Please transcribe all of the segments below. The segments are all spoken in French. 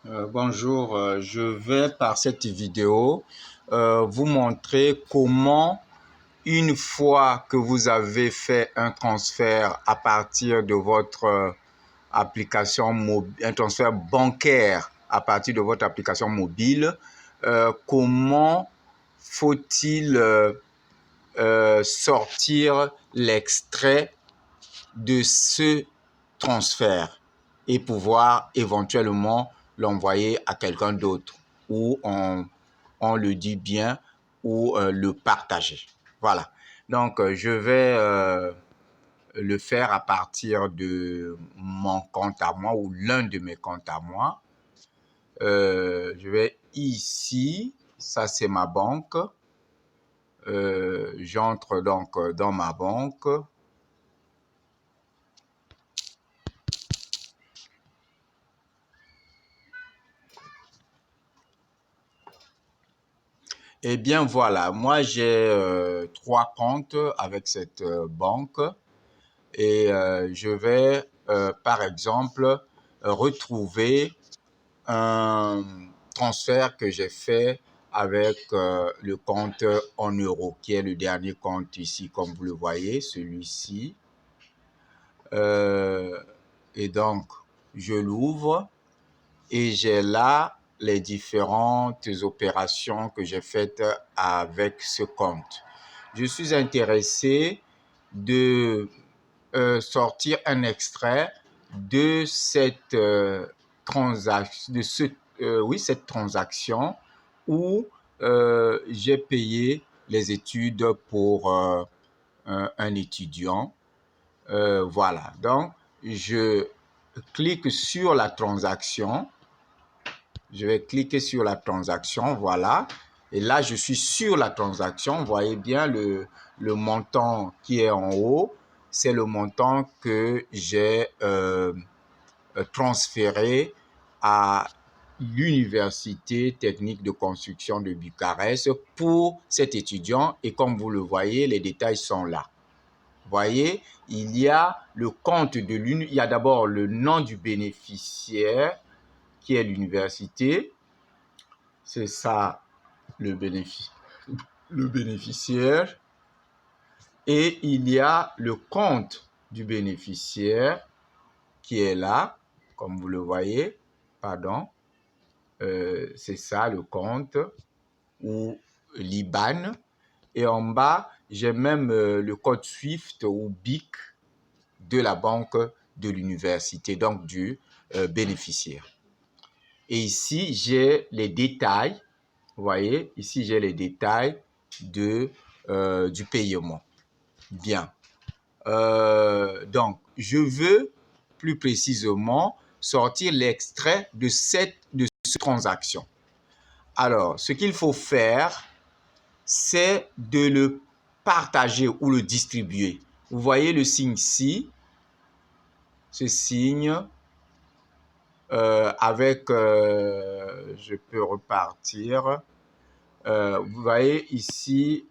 Bonjour, je vais par cette vidéo vous montrer comment, une fois que vous avez fait un transfert à partir de votre application mobile, un transfert bancaire à partir de votre application mobile, comment faut-il sortir l'extrait de ce transfert et pouvoir éventuellement l'envoyer à quelqu'un d'autre ou on le dit bien ou le partager. Voilà. Donc, je vais le faire à partir de mon compte à moi ou l'un de mes comptes à moi. Je vais ici, ça c'est ma banque. J'entre donc dans ma banque. Eh bien voilà, moi j'ai 3 comptes avec cette banque et je vais par exemple retrouver un transfert que j'ai fait avec le compte en euros qui est le dernier compte ici comme vous le voyez, celui-ci. Et donc je l'ouvre et j'ai là les différentes opérations que j'ai faites avec ce compte. Je suis intéressé de sortir un extrait de cette transaction, cette transaction où j'ai payé les études pour un étudiant. Voilà, donc je clique sur la transaction. Je vais cliquer sur la transaction, voilà. Et là, je suis sur la transaction. Vous voyez bien le montant qui est en haut. C'est le montant que j'ai transféré à l'Université technique de construction de Bucarest pour cet étudiant. Et comme vous le voyez, les détails sont là. Vous voyez, il y a le compte de l'université. Il y a d'abord le nom du bénéficiaire qui est l'université. C'est ça le bénéficiaire. Et il y a le compte du bénéficiaire qui est là, comme vous le voyez. Pardon. C'est ça le compte ou l'IBAN. Et en bas, j'ai même le code SWIFT ou BIC de la banque de l'université, donc du bénéficiaire. Et ici, j'ai les détails. Vous voyez, ici, j'ai les détails du paiement. Bien. Donc, je veux plus précisément sortir l'extrait de cette transaction. Alors, ce qu'il faut faire, c'est de le partager ou le distribuer. Vous voyez le signe ici, ce signe avec, je peux repartir. Vous voyez ici,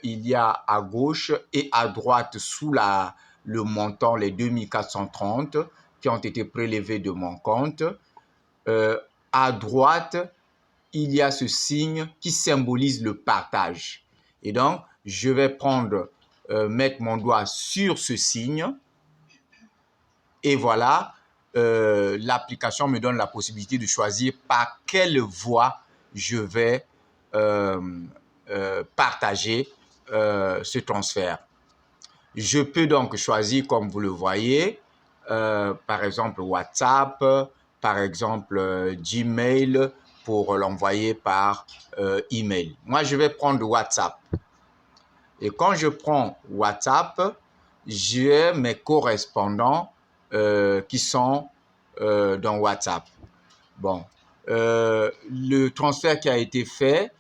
il y a à gauche et à droite sous le montant, les 2430 qui ont été prélevés de mon compte. À droite, il y a ce signe qui symbolise le partage. Et donc, je vais mettre mon doigt sur ce signe. Et voilà, l'application me donne la possibilité de choisir par quelle voie je vais partager ce transfert. Je peux donc choisir, comme vous le voyez, par exemple WhatsApp, par exemple Gmail pour l'envoyer par email. Moi, je vais prendre WhatsApp. Et quand je prends WhatsApp, j'ai mes correspondants qui sont dans WhatsApp. Bon, le transfert qui a été fait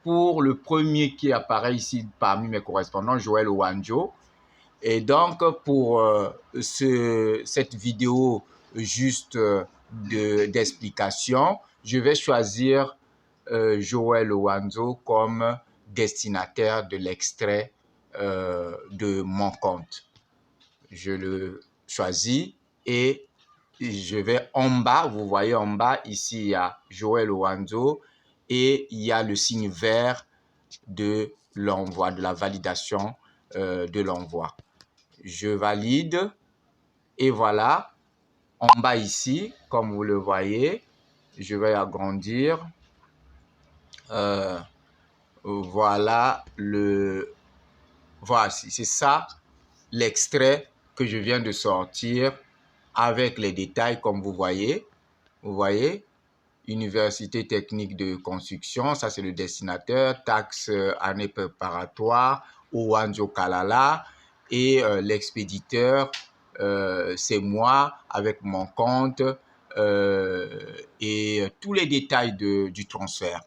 pour le premier qui apparaît ici parmi mes correspondants, Joël Owanjo. Et donc, pour cette vidéo juste d'explication, je vais choisir Joël Owanzo comme destinataire de l'extrait de mon compte. Je le choisis et je vais en bas, vous voyez en bas, ici, il y a Joël Owanzo et il y a le signe vert de l'envoi, de la validation de l'envoi. Je valide et voilà, en bas ici, comme vous le voyez, je vais agrandir. Voilà voici, c'est ça l'extrait que je viens de sortir avec les détails comme vous voyez. Vous voyez, Université technique de construction, ça c'est le destinateur, taxe année préparatoire, Owanzo Kalala, et l'expéditeur, c'est moi avec mon compte et tous les détails du transfert.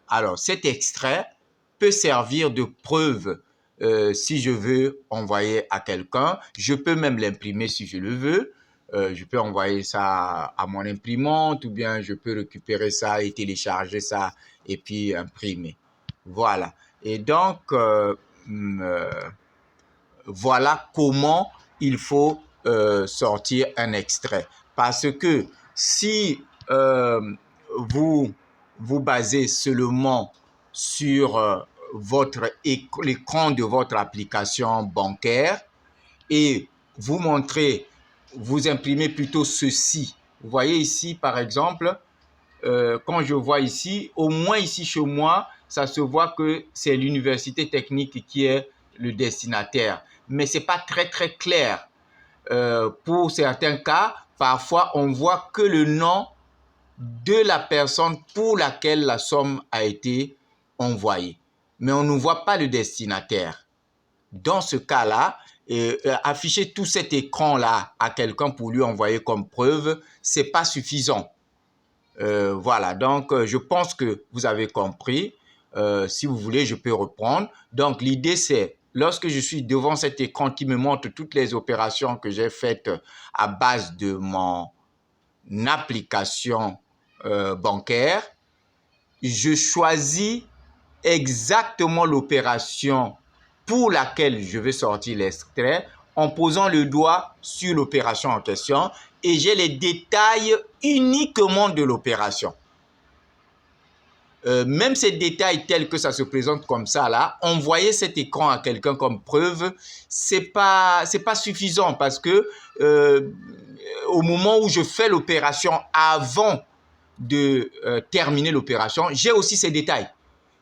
Alors, cet extrait peut servir de preuve si je veux envoyer à quelqu'un. Je peux même l'imprimer si je le veux. Je peux envoyer ça à mon imprimante ou bien je peux récupérer ça et télécharger ça et puis imprimer. Voilà. Et donc, voilà comment il faut sortir un extrait. Parce que si vous vous basez seulement sur l'écran de votre application bancaire et vous montrez, vous imprimez plutôt ceci. Vous voyez ici, par exemple, quand je vois ici, au moins ici chez moi, ça se voit que c'est l'université technique qui est le destinataire. Mais ce n'est pas très, très clair. Pour certains cas, parfois, on voit que le nom de la personne pour laquelle la somme a été envoyée. Mais on ne voit pas le destinataire. Dans ce cas-là, afficher tout cet écran-là à quelqu'un pour lui envoyer comme preuve, ce n'est pas suffisant. Voilà, donc je pense que vous avez compris. Si vous voulez, je peux reprendre. Donc l'idée, c'est lorsque je suis devant cet écran qui me montre toutes les opérations que j'ai faites à base de mon application bancaire, je choisis exactement l'opération pour laquelle je veux sortir l'extrait en posant le doigt sur l'opération en question et j'ai les détails uniquement de l'opération. Même ces détails tels que ça se présente comme ça là, envoyer cet écran à quelqu'un comme preuve, c'est pas suffisant parce que au moment où je fais l'opération avant de terminer l'opération, j'ai aussi ces détails.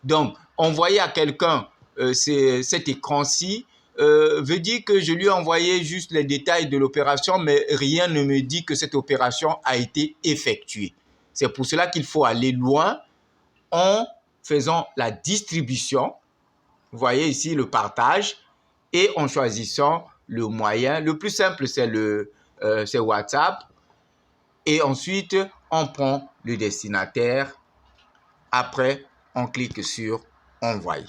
Donc, envoyer à quelqu'un cet écran-ci veut dire que je lui ai envoyé juste les détails de l'opération, mais rien ne me dit que cette opération a été effectuée. C'est pour cela qu'il faut aller loin en faisant la distribution. Vous voyez ici le partage et en choisissant le moyen. Le plus simple, c'est WhatsApp. Et ensuite, on prend le destinataire. Après, on clique sur envoyer.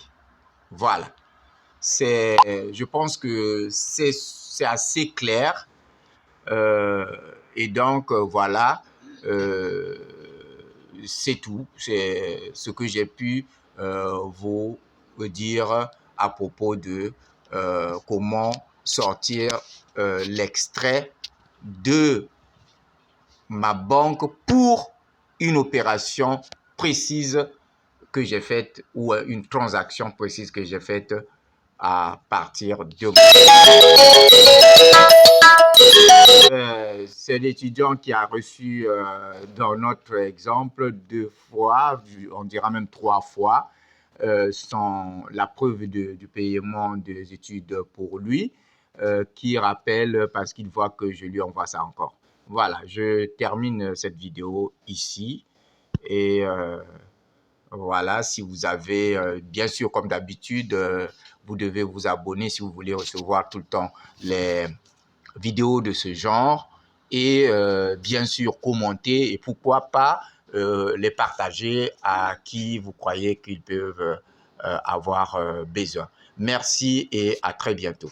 Voilà. Je pense que c'est assez clair. Et donc, voilà. C'est tout. C'est ce que j'ai pu vous dire à propos de comment sortir l'extrait de ma banque pour une opération précise que j'ai faite ou une transaction précise que j'ai faite à partir de... c'est l'étudiant qui a reçu dans notre exemple 2 fois, on dira même 3 fois, la preuve du paiement des études pour lui, qui rappelle parce qu'il voit que je lui envoie ça encore. Voilà, je termine cette vidéo ici et voilà, si vous avez, bien sûr, comme d'habitude, vous devez vous abonner si vous voulez recevoir tout le temps les vidéos de ce genre et bien sûr commenter et pourquoi pas les partager à qui vous croyez qu'ils peuvent avoir besoin. Merci et à très bientôt.